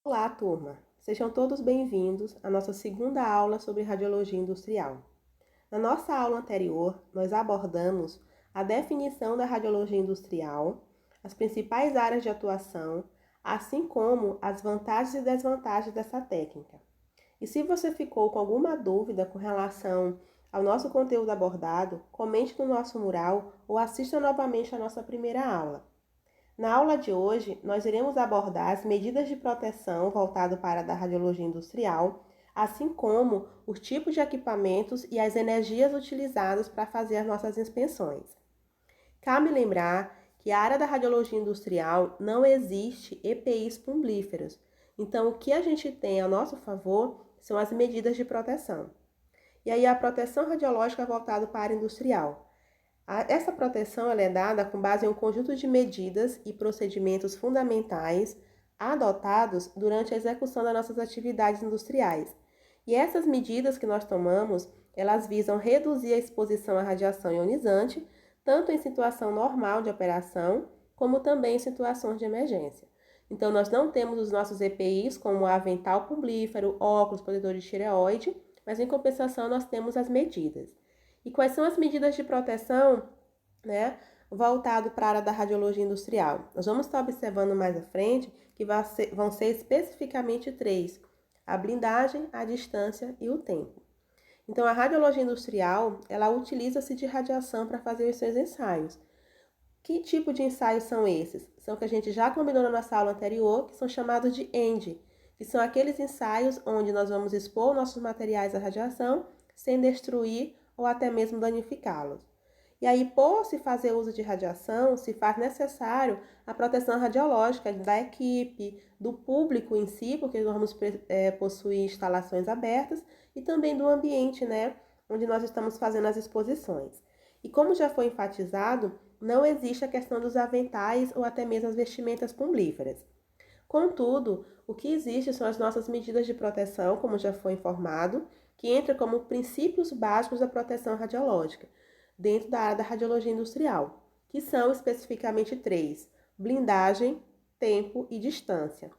Olá, turma! Sejam todos bem-vindos à nossa segunda aula sobre radiologia industrial. Na nossa aula anterior, nós abordamos a definição da radiologia industrial, as principais áreas de atuação, assim como as vantagens e desvantagens dessa técnica. E se você ficou com alguma dúvida com relação ao nosso conteúdo abordado, comente no nosso mural ou assista novamente a nossa primeira aula. Na aula de hoje, nós iremos abordar as medidas de proteção voltado para a da radiologia industrial, assim como os tipos de equipamentos e as energias utilizadas para fazer as nossas inspeções. Cabe lembrar que a área da radiologia industrial não existe EPIs plumblíferos, então o que a gente tem a nosso favor são as medidas de proteção. E aí a proteção radiológica voltada para a área industrial. Essa proteção é dada com base em um conjunto de medidas e procedimentos fundamentais adotados durante a execução das nossas atividades industriais. E essas medidas que nós tomamos, elas visam reduzir a exposição à radiação ionizante, tanto em situação normal de operação, como também em situações de emergência. Então, nós não temos os nossos EPIs, como avental plumblífero, óculos, protetor de tireoide, mas em compensação nós temos as medidas. E quais são as medidas de proteção, voltado para a área da radiologia industrial? Nós vamos estar observando mais à frente que vão ser especificamente 3: a blindagem, a distância e o tempo. Então, a radiologia industrial, ela utiliza-se de radiação para fazer os seus ensaios. Que tipo de ensaios são esses? São que a gente já combinou na nossa aula anterior, que são chamados de END, que são aqueles ensaios onde nós vamos expor nossos materiais à radiação sem destruir ou até mesmo danificá-los. E aí, por se fazer uso de radiação, se faz necessário a proteção radiológica da equipe, do público em si, porque nós vamos possuir instalações abertas, e também do ambiente, onde nós estamos fazendo as exposições. E como já foi enfatizado, não existe a questão dos aventais ou até mesmo as vestimentas plumblíferas. Contudo, o que existe são as nossas medidas de proteção, como já foi informado, que entra como princípios básicos da proteção radiológica, dentro da área da radiologia industrial, que são especificamente 3: blindagem, tempo e distância.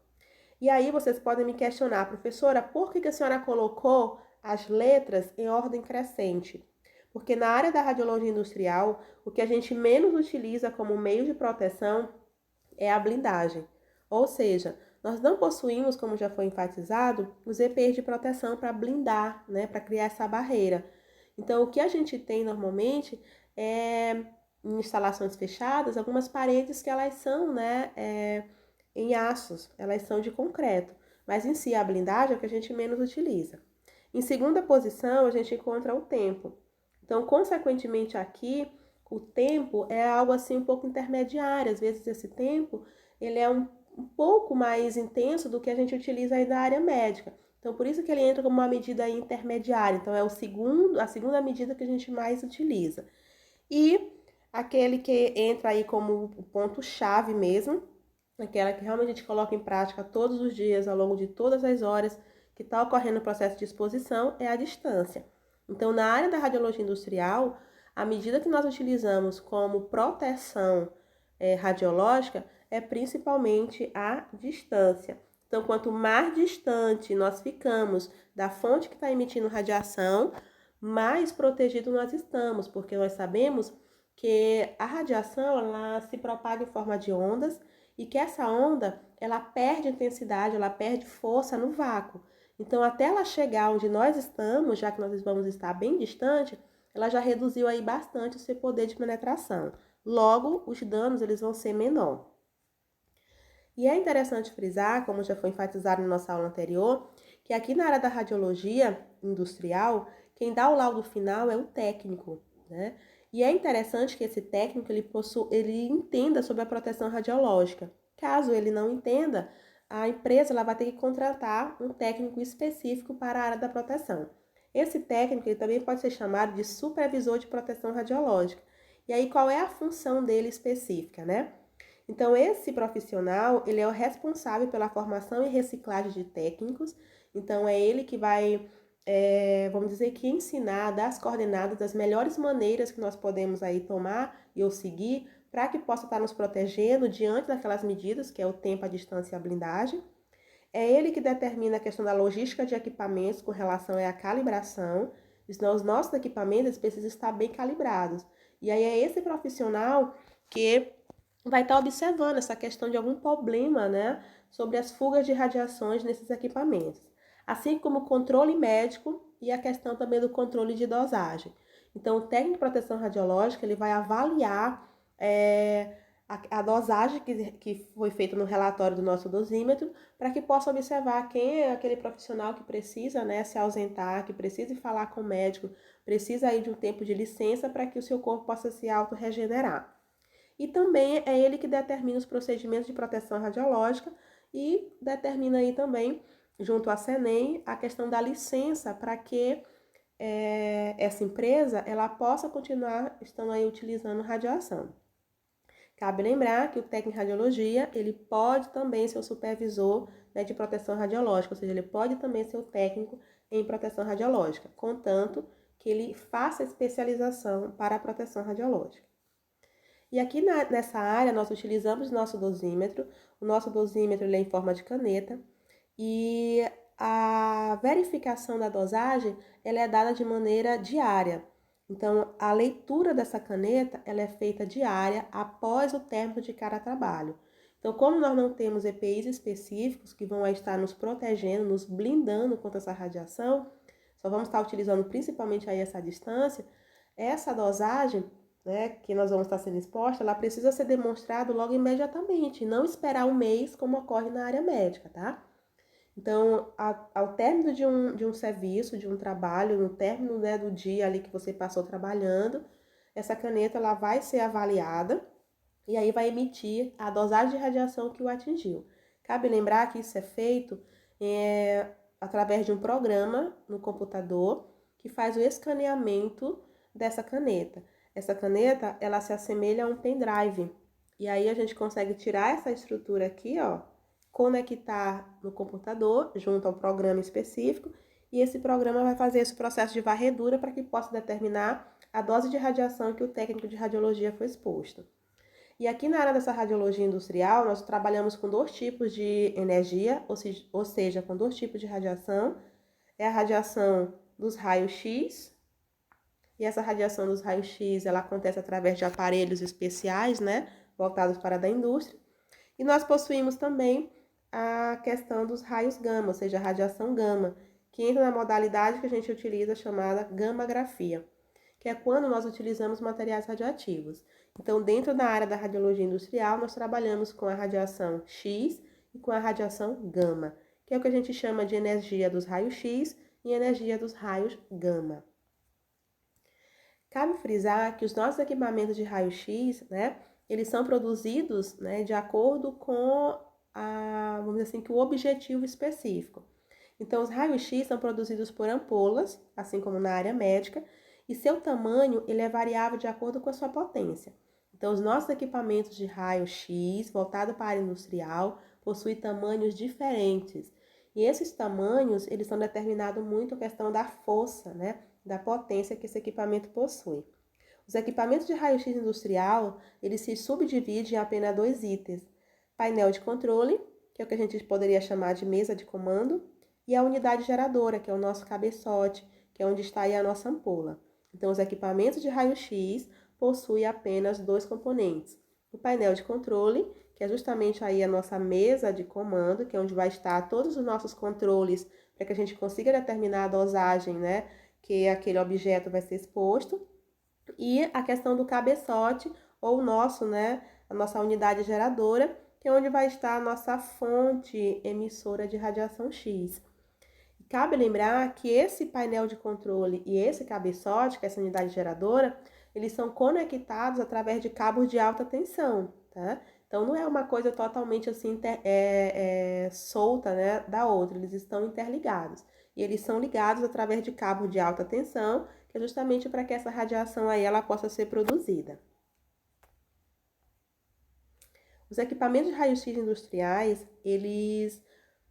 E aí vocês podem me questionar, professora, por que a senhora colocou as letras em ordem crescente? Porque na área da radiologia industrial, o que a gente menos utiliza como meio de proteção é a blindagem. Ou seja, nós não possuímos, como já foi enfatizado, os EPIs de proteção para blindar, para criar essa barreira. Então, o que a gente tem normalmente é, em instalações fechadas, algumas paredes que elas são em aços, elas são de concreto. Mas em si, a blindagem é o que a gente menos utiliza. Em segunda posição, a gente encontra o tempo. Então, consequentemente aqui, o tempo é algo assim um pouco intermediário. Às vezes esse tempo, ele é um pouco mais intenso do que a gente utiliza aí da área médica. Então, por isso que ele entra como uma medida intermediária. Então, é a segunda medida que a gente mais utiliza. E aquele que entra aí como o ponto-chave mesmo, aquela que realmente a gente coloca em prática todos os dias, ao longo de todas as horas que está ocorrendo o processo de exposição, é a distância. Então, na área da radiologia industrial, a medida que nós utilizamos como proteção radiológica é principalmente a distância. Então, quanto mais distante nós ficamos da fonte que está emitindo radiação, mais protegido nós estamos, porque nós sabemos que a radiação ela se propaga em forma de ondas e que essa onda ela perde intensidade, ela perde força no vácuo. Então, até ela chegar onde nós estamos, já que nós vamos estar bem distante, ela já reduziu aí bastante o seu poder de penetração. Logo, os danos eles vão ser menor. E é interessante frisar, como já foi enfatizado na nossa aula anterior, que aqui na área da radiologia industrial, quem dá o laudo final é o técnico, E é interessante que esse técnico ele entenda sobre a proteção radiológica. Caso ele não entenda, a empresa ela vai ter que contratar um técnico específico para a área da proteção. Esse técnico ele também pode ser chamado de supervisor de proteção radiológica. E aí, qual é a função dele específica, Então, esse profissional, ele é o responsável pela formação e reciclagem de técnicos. Então, é ele que vai, vamos dizer que ensinar, dar as coordenadas das melhores maneiras que nós podemos aí tomar e ou seguir para que possa estar nos protegendo diante daquelas medidas, que é o tempo, a distância e a blindagem. É ele que determina a questão da logística de equipamentos com relação à calibração. Então, os nossos equipamentos precisam estar bem calibrados. E aí é esse profissional que vai estar observando essa questão de algum problema, né, sobre as fugas de radiações nesses equipamentos. Assim como o controle médico e a questão também do controle de dosagem. Então, o técnico de proteção radiológica, ele vai avaliar a dosagem que foi feita no relatório do nosso dosímetro, para que possa observar quem é aquele profissional que precisa, né, se ausentar, que precisa falar com o médico, precisa ir de um tempo de licença para que o seu corpo possa se autorregenerar. E também é ele que determina os procedimentos de proteção radiológica e determina aí também, junto à CENEM, a questão da licença para que essa empresa ela possa continuar estando aí utilizando radiação. Cabe lembrar que o técnico em radiologia, ele pode também ser o supervisor, né, de proteção radiológica, ou seja, ele pode também ser o técnico em proteção radiológica, contanto que ele faça especialização para a proteção radiológica. E aqui nessa área nós utilizamos o nosso dosímetro. O nosso dosímetro ele é em forma de caneta e a verificação da dosagem ela é dada de maneira diária. Então, a leitura dessa caneta ela é feita diária após o término de cada trabalho. Então, como nós não temos EPIs específicos que vão estar nos protegendo, nos blindando contra essa radiação, só vamos estar utilizando principalmente aí essa distância, essa dosagem, né, que nós vamos estar sendo exposta, ela precisa ser demonstrada logo imediatamente, não esperar um mês como ocorre na área médica, tá? Então, ao término de um serviço, de um trabalho, no término, né, do dia ali que você passou trabalhando, essa caneta ela vai ser avaliada e aí vai emitir a dosagem de radiação que o atingiu. Cabe lembrar que isso é feito através de um programa no computador que faz o escaneamento dessa caneta. Essa caneta, ela se assemelha a um pendrive. E aí a gente consegue tirar essa estrutura aqui, ó, conectar no computador junto ao programa específico, e esse programa vai fazer esse processo de varredura para que possa determinar a dose de radiação que o técnico de radiologia foi exposto. E aqui na área dessa radiologia industrial, nós trabalhamos com dois tipos de energia, ou seja, com dois tipos de radiação. É a radiação dos raios-x, e essa radiação dos raios-x, ela acontece através de aparelhos especiais, né, voltados para a da indústria. E nós possuímos também a questão dos raios gama, ou seja, a radiação gama, que entra na modalidade que a gente utiliza chamada gammagrafia, que é quando nós utilizamos materiais radioativos. Então, dentro da área da radiologia industrial, nós trabalhamos com a radiação X e com a radiação gama, que é o que a gente chama de energia dos raios X e energia dos raios gama. Cabe frisar que os nossos equipamentos de raio-x, né, eles são produzidos, né, de acordo com vamos dizer assim, que o objetivo específico. Então, os raios-x são produzidos por ampolas, assim como na área médica, e seu tamanho ele é variável de acordo com a sua potência. Então, os nossos equipamentos de raio-x, voltado para a área industrial, possuem tamanhos diferentes. E esses tamanhos, eles são determinados muito a questão da força, né, da potência que esse equipamento possui. Os equipamentos de raio-x industrial, eles se subdividem em apenas dois itens: painel de controle, que é o que a gente poderia chamar de mesa de comando, e a unidade geradora, que é o nosso cabeçote, que é onde está aí a nossa ampola. Então, os equipamentos de raio-x possuem apenas dois componentes: o painel de controle, que é justamente aí a nossa mesa de comando, que é onde vai estar todos os nossos controles para que a gente consiga determinar a dosagem, né, que aquele objeto vai ser exposto, e a questão do cabeçote, ou o nosso, né, a nossa unidade geradora, que é onde vai estar a nossa fonte emissora de radiação X. Cabe lembrar que esse painel de controle e esse cabeçote, que é essa unidade geradora, eles são conectados através de cabos de alta tensão, tá? Então, não é uma coisa totalmente assim solta, né, da outra, eles estão interligados. E eles são ligados através de cabo de alta tensão, que é justamente para que essa radiação aí ela possa ser produzida. Os equipamentos de raio-x industriais, eles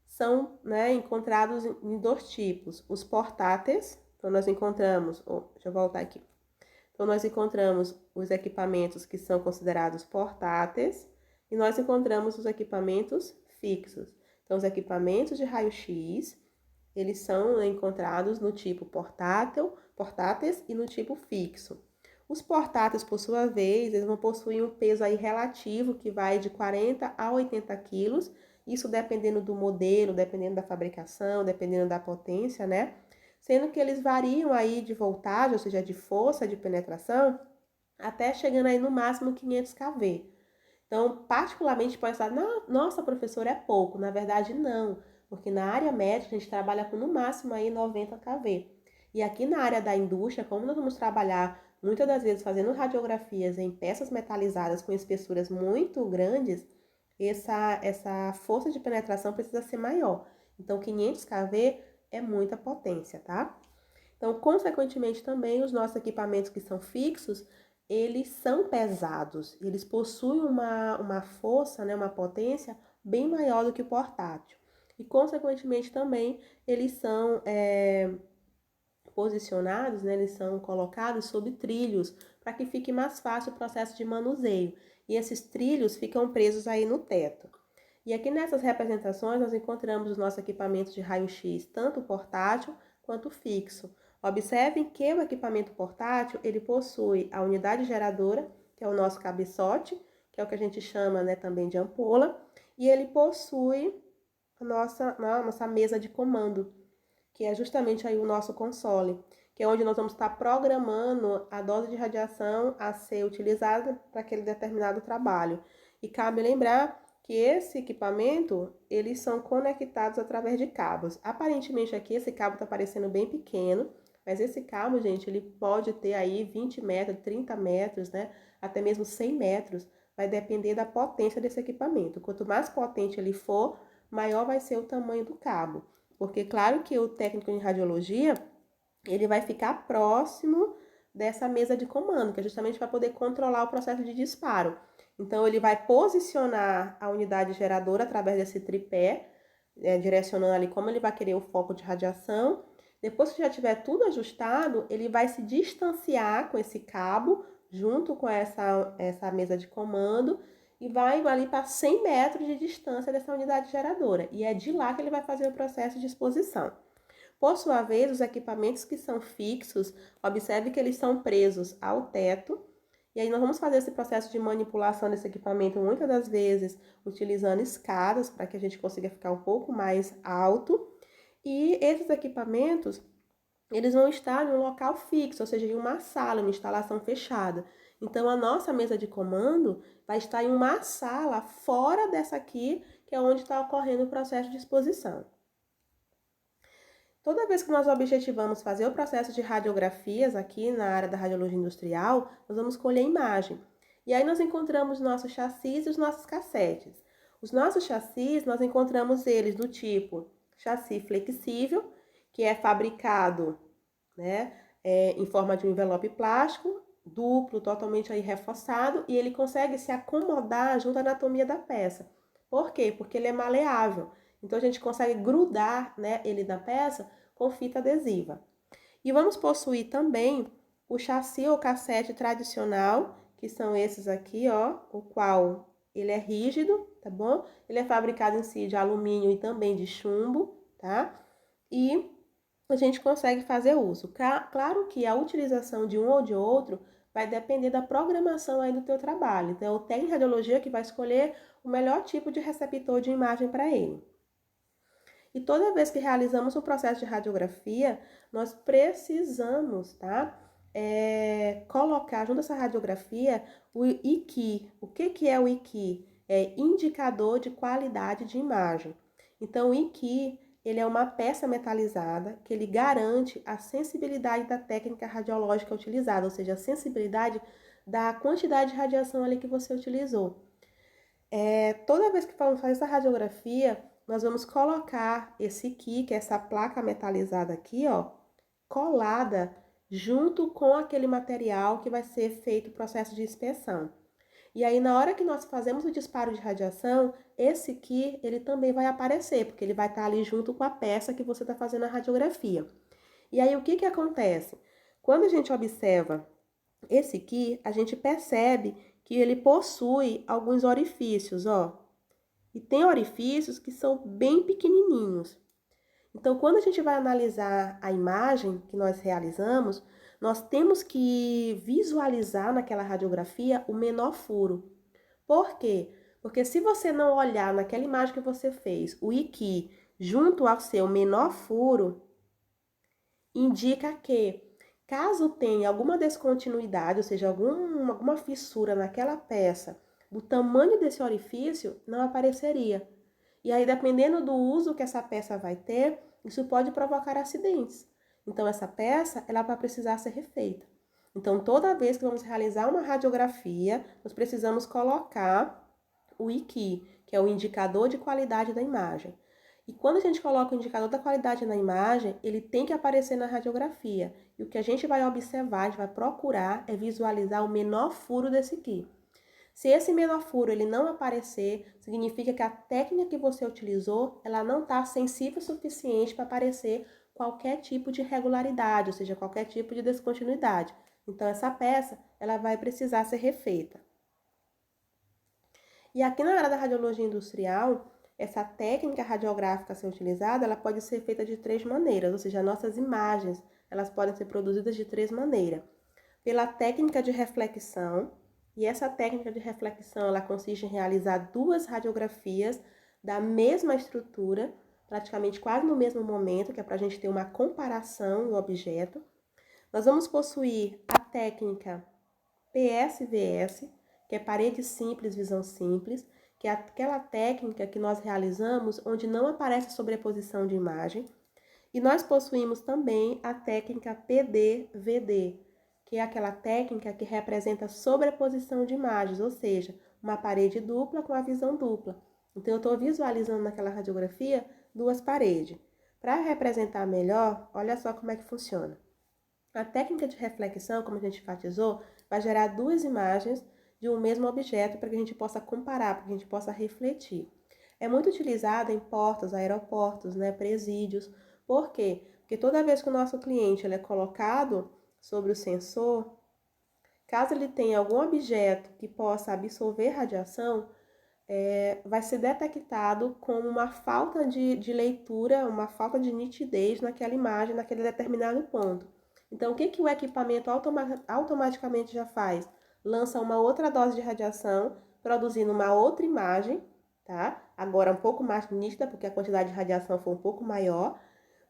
são, né, encontrados em dois tipos: os portáteis. Então, nós encontramos, deixa eu voltar aqui. Então, nós encontramos os equipamentos que são considerados portáteis e nós encontramos os equipamentos fixos. Então, os equipamentos de raio-x, eles são encontrados no tipo portáteis e no tipo fixo. Os portáteis, por sua vez, eles vão possuir um peso aí relativo que vai de 40 a 80 quilos, isso dependendo do modelo, dependendo da fabricação, dependendo da potência, né? Sendo que eles variam aí de voltagem, ou seja, de força de penetração, até chegando aí no máximo 500 kV. Então, particularmente pode estar, nossa, professora, é pouco. Na verdade, não, porque na área médica a gente trabalha com no máximo aí 90 kV. E aqui na área da indústria, como nós vamos trabalhar muitas das vezes fazendo radiografias em peças metalizadas com espessuras muito grandes, essa força de penetração precisa ser maior. Então, 500 kV é muita potência, tá? Então, consequentemente, também os nossos equipamentos que são fixos, eles são pesados, eles possuem uma força, né, uma potência bem maior do que o portátil. E, consequentemente, também eles são posicionados, né, eles são colocados sob trilhos, para que fique mais fácil o processo de manuseio. E esses trilhos ficam presos aí no teto. E aqui nessas representações nós encontramos os nossos equipamentos de raio-x, tanto portátil quanto fixo. Observem que o equipamento portátil, ele possui a unidade geradora, que é o nosso cabeçote, que é o que a gente chama, né, também de ampola, e ele possui a nossa mesa de comando, que é justamente aí o nosso console, que é onde nós vamos estar programando a dose de radiação a ser utilizada para aquele determinado trabalho. E cabe lembrar que esse equipamento, eles são conectados através de cabos. Aparentemente aqui esse cabo está parecendo bem pequeno, mas esse cabo, gente, ele pode ter aí 20 metros, 30 metros, né? Até mesmo 100 metros, vai depender da potência desse equipamento. Quanto mais potente ele for, maior vai ser o tamanho do cabo. Porque claro que o técnico em radiologia, ele vai ficar próximo dessa mesa de comando, que é justamente para poder controlar o processo de disparo. Então, ele vai posicionar a unidade geradora através desse tripé, direcionando ali como ele vai querer o foco de radiação. Depois que já tiver tudo ajustado, ele vai se distanciar com esse cabo, junto com essa mesa de comando, e vai ali para 100 metros de distância dessa unidade geradora. E é de lá que ele vai fazer o processo de exposição. Por sua vez, os equipamentos que são fixos, observe que eles são presos ao teto. E aí nós vamos fazer esse processo de manipulação desse equipamento muitas das vezes utilizando escadas para que a gente consiga ficar um pouco mais alto. E esses equipamentos, eles vão estar em um local fixo, ou seja, em uma sala, uma instalação fechada. Então, a nossa mesa de comando vai estar em uma sala fora dessa aqui, que é onde está ocorrendo o processo de exposição. Toda vez que nós objetivamos fazer o processo de radiografias aqui na área da radiologia industrial, nós vamos colher imagem. E aí nós encontramos nossos chassis e os nossos cassetes. Os nossos chassis, nós encontramos eles do tipo chassi flexível, que é fabricado, né, em forma de um envelope plástico, duplo, totalmente aí reforçado, e ele consegue se acomodar junto à anatomia da peça. Por quê? Porque ele é maleável. Então a gente consegue grudar, né, ele na peça com fita adesiva. E vamos possuir também o chassi ou cassete tradicional, que são esses aqui, ó, o qual ele é rígido, tá bom? Ele é fabricado em si de alumínio e também de chumbo, tá? E a gente consegue fazer uso. Claro que a utilização de um ou de outro vai depender da programação aí do teu trabalho. Então, o técnico de radiologia que vai escolher o melhor tipo de receptor de imagem para ele. E toda vez que realizamos um processo de radiografia, nós precisamos, tá? Colocar junto a essa radiografia o IQ. O que é o IQ? É indicador de qualidade de imagem. Então, o IQ, ele é uma peça metalizada que ele garante a sensibilidade da técnica radiológica utilizada, ou seja, a sensibilidade da quantidade de radiação ali que você utilizou. Toda vez que vamos fazer essa radiografia, nós vamos colocar esse kit, que é essa placa metalizada aqui, ó, colada junto com aquele material que vai ser feito o processo de inspeção. E aí, na hora que nós fazemos o disparo de radiação, esse kit, ele também vai aparecer, porque ele vai estar ali junto com a peça que você está fazendo a radiografia. E aí, o que acontece? Quando a gente observa esse kit, a gente percebe que ele possui alguns orifícios, ó. e tem orifícios que são bem pequenininhos. Então, quando a gente vai analisar a imagem que nós realizamos, nós temos que visualizar naquela radiografia o menor furo. Por quê? Porque se você não olhar naquela imagem que você fez, o IQ junto ao seu menor furo, indica que, caso tenha alguma descontinuidade, ou seja, alguma fissura naquela peça, do tamanho desse orifício, não apareceria. E aí, dependendo do uso que essa peça vai ter, isso pode provocar acidentes. Então, essa peça, ela vai precisar ser refeita. Então, toda vez que vamos realizar uma radiografia, nós precisamos colocar o IQ, que é o indicador de qualidade da imagem. E quando a gente coloca o indicador da qualidade na imagem, ele tem que aparecer na radiografia. E o que a gente vai observar, a gente vai procurar, é visualizar o menor furo desse IQ. Se esse menor furo ele não aparecer, significa que a técnica que você utilizou, ela não está sensível o suficiente para aparecer qualquer tipo de irregularidade, ou seja, qualquer tipo de descontinuidade. Então, essa peça, ela vai precisar ser refeita. E aqui na área da radiologia industrial, essa técnica radiográfica a ser utilizada, ela pode ser feita de 3 maneiras, ou seja, nossas imagens, elas podem ser produzidas de 3 maneiras. Pela técnica de reflexão, e essa técnica de reflexão, ela consiste em realizar 2 radiografias da mesma estrutura, praticamente quase no mesmo momento, que é para a gente ter uma comparação do objeto. Nós vamos possuir a técnica PSVS, que é parede simples, visão simples, que é aquela técnica que nós realizamos onde não aparece sobreposição de imagem. E nós possuímos também a técnica PDVD, que é aquela técnica que representa sobreposição de imagens, ou seja, uma parede dupla com a visão dupla. Então, eu estou visualizando naquela radiografia 2 paredes. Para representar melhor, olha só como é que funciona. A técnica de reflexão, como a gente enfatizou, vai gerar 2 imagens de um mesmo objeto para que a gente possa comparar, para que a gente possa refletir. É muito utilizada em portos, aeroportos, presídios. Por quê? Porque toda vez que o nosso cliente ele é colocado sobre o sensor, caso ele tenha algum objeto que possa absorver radiação, vai ser detectado como uma falta de leitura, uma falta de nitidez naquela imagem, naquele determinado ponto. Então, o que o equipamento automaticamente já faz? Lança uma outra dose de radiação, produzindo uma outra imagem, tá? Agora um pouco mais nítida, porque a quantidade de radiação foi um pouco maior,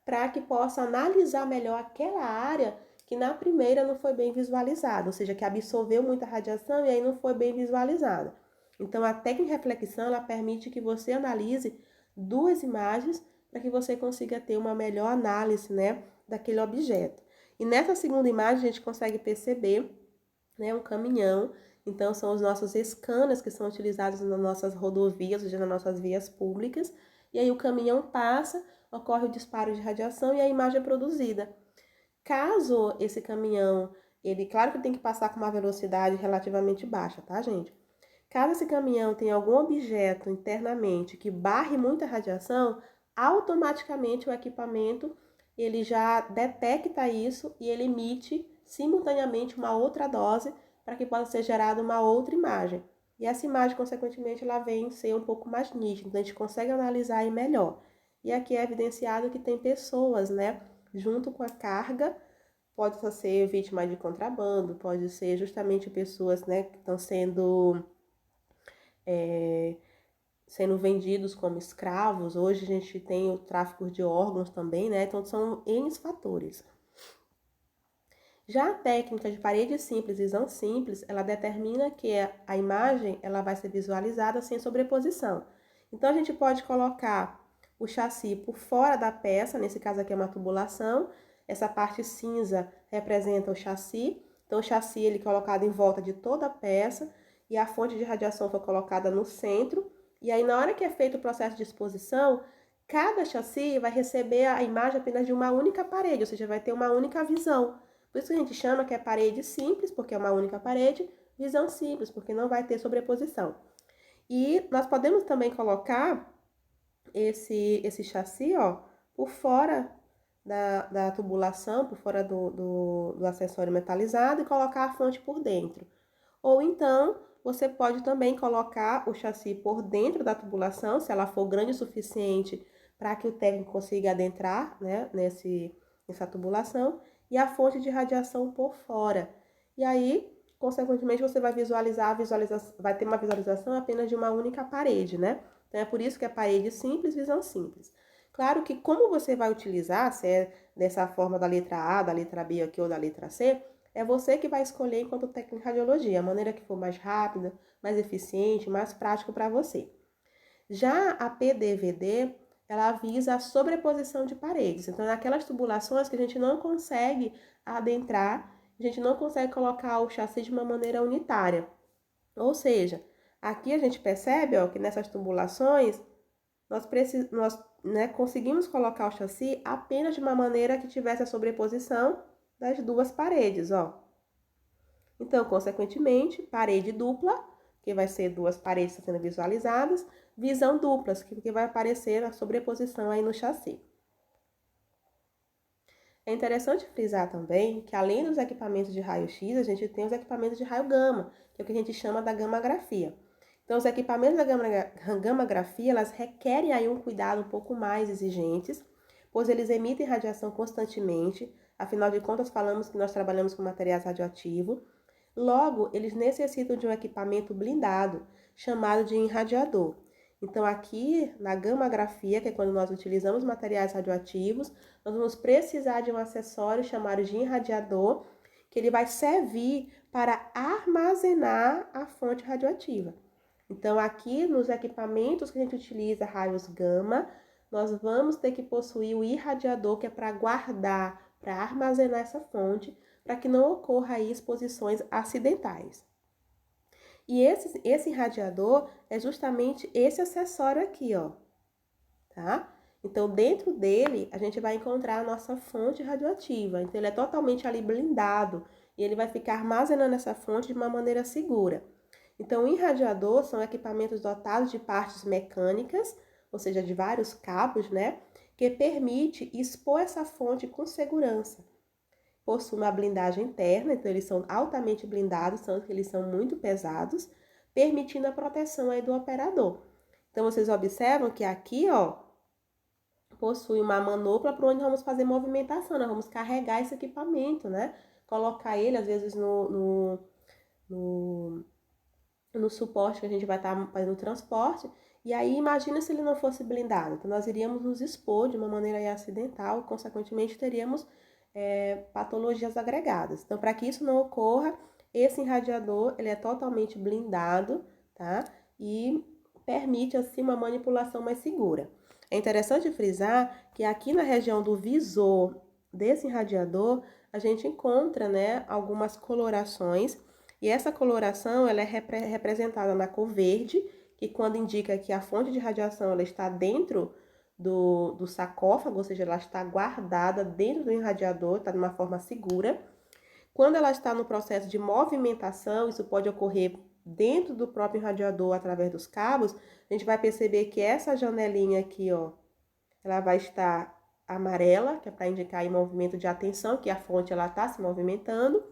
para que possa analisar melhor aquela área que na primeira não foi bem visualizada, ou seja, que absorveu muita radiação e aí não foi bem visualizada. Então, a técnica de reflexão, ela permite que você analise 2 imagens para que você consiga ter uma melhor análise, daquele objeto. E nessa segunda imagem, a gente consegue perceber, um caminhão. Então, são os nossos scanners que são utilizados nas nossas rodovias, ou seja, nas nossas vias públicas. E aí o caminhão passa, ocorre o disparo de radiação e a imagem é produzida. Caso esse caminhão, claro que tem que passar com uma velocidade relativamente baixa, tá, gente? Caso esse caminhão tenha algum objeto internamente que barre muita radiação, automaticamente o equipamento ele já detecta isso e ele emite simultaneamente uma outra dose para que possa ser gerada uma outra imagem. E essa imagem, consequentemente, ela vem ser um pouco mais nítida, então a gente consegue analisar aí melhor. E aqui é evidenciado que tem pessoas, junto com a carga, pode ser vítima de contrabando, pode ser justamente pessoas, que estão sendo vendidos como escravos. Hoje a gente tem o tráfico de órgãos também, então são N fatores. Já a técnica de parede simples, visão simples, ela determina que a imagem ela vai ser visualizada sem sobreposição. Então, a gente pode colocar o chassi por fora da peça, nesse caso aqui é uma tubulação, essa parte cinza representa o chassi, então o chassi ele é colocado em volta de toda a peça e a fonte de radiação foi colocada no centro, e aí na hora que é feito o processo de exposição, cada chassi vai receber a imagem apenas de uma única parede, ou seja, vai ter uma única visão. Por isso que a gente chama que é parede simples, porque é uma única parede, visão simples, porque não vai ter sobreposição. E nós podemos também colocar esse chassi, por fora da tubulação, por fora do acessório metalizado e colocar a fonte por dentro. Ou então, você pode também colocar o chassi por dentro da tubulação, se ela for grande o suficiente para que o técnico consiga adentrar, né, nessa tubulação, e a fonte de radiação por fora. E aí, consequentemente, você vai vai ter uma visualização apenas de uma única parede, né? Então, é por isso que é parede simples, visão simples. Claro que como você vai utilizar, se é dessa forma da letra A, da letra B aqui ou da letra C, é você que vai escolher enquanto técnico de radiologia, a maneira que for mais rápida, mais eficiente, mais prático para você. Já a PDVD, ela visa a sobreposição de paredes. Então, naquelas tubulações que a gente não consegue adentrar, a gente não consegue colocar o chassi de uma maneira unitária. Ou seja, aqui a gente percebe, ó, que nessas tubulações nós né, conseguimos colocar o chassi apenas de uma maneira que tivesse a sobreposição das duas paredes, ó. Então, consequentemente, parede dupla, que vai ser duas paredes sendo visualizadas, visão duplas, que vai aparecer a sobreposição aí no chassi. É interessante frisar também que, além dos equipamentos de raio-x, a gente tem os equipamentos de raio-gama, que é o que a gente chama da gammagrafia. Então, os equipamentos da gammagrafia, elas requerem aí um cuidado um pouco mais exigentes, pois eles emitem radiação constantemente, afinal de contas, falamos que nós trabalhamos com materiais radioativos. Logo, eles necessitam de um equipamento blindado, chamado de irradiador. Então, aqui na gammagrafia, que é quando nós utilizamos materiais radioativos, nós vamos precisar de um acessório chamado de irradiador, que ele vai servir para armazenar a fonte radioativa. Então, aqui nos equipamentos que a gente utiliza raios gama, nós vamos ter que possuir o irradiador, que é para guardar, para armazenar essa fonte, para que não ocorra aí exposições acidentais. E esse irradiador é justamente esse acessório aqui, ó, tá? Então, dentro dele, a gente vai encontrar a nossa fonte radioativa. Então, ele é totalmente ali blindado e ele vai ficar armazenando essa fonte de uma maneira segura. Então, o irradiador são equipamentos dotados de partes mecânicas, ou seja, de vários cabos, né? Que permite expor essa fonte com segurança. Possui uma blindagem interna, então eles são altamente blindados, eles são muito pesados, permitindo a proteção aí do operador. Então, vocês observam que aqui, ó, possui uma manopla para onde vamos fazer movimentação, nós vamos carregar esse equipamento, né? Colocar ele, às vezes, no suporte que a gente vai estar fazendo o transporte. E aí, imagina se ele não fosse blindado. Então, nós iríamos nos expor de uma maneira acidental, consequentemente, teríamos patologias agregadas. Então, para que isso não ocorra, esse irradiador, ele é totalmente blindado, tá? E permite, assim, uma manipulação mais segura. É interessante frisar que aqui na região do visor desse irradiador, a gente encontra, né, algumas colorações, e essa coloração, ela é representada na cor verde, que quando indica que a fonte de radiação, ela está dentro do sarcófago, ou seja, ela está guardada dentro do irradiador, está de uma forma segura. Quando ela está no processo de movimentação, isso pode ocorrer dentro do próprio irradiador através dos cabos, a gente vai perceber que essa janelinha aqui, ó, ela vai estar amarela, que é para indicar aí movimento de atenção, que a fonte ela está se movimentando.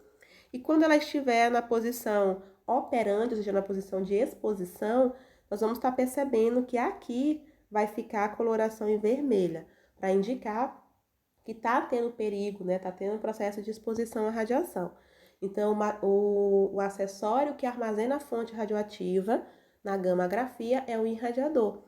E quando ela estiver na posição operante, ou seja, na posição de exposição, nós vamos estar percebendo que aqui vai ficar a coloração em vermelha, para indicar que está tendo perigo, né? Está tendo processo de exposição à radiação. Então, o acessório que armazena a fonte radioativa na gammagrafia é o irradiador.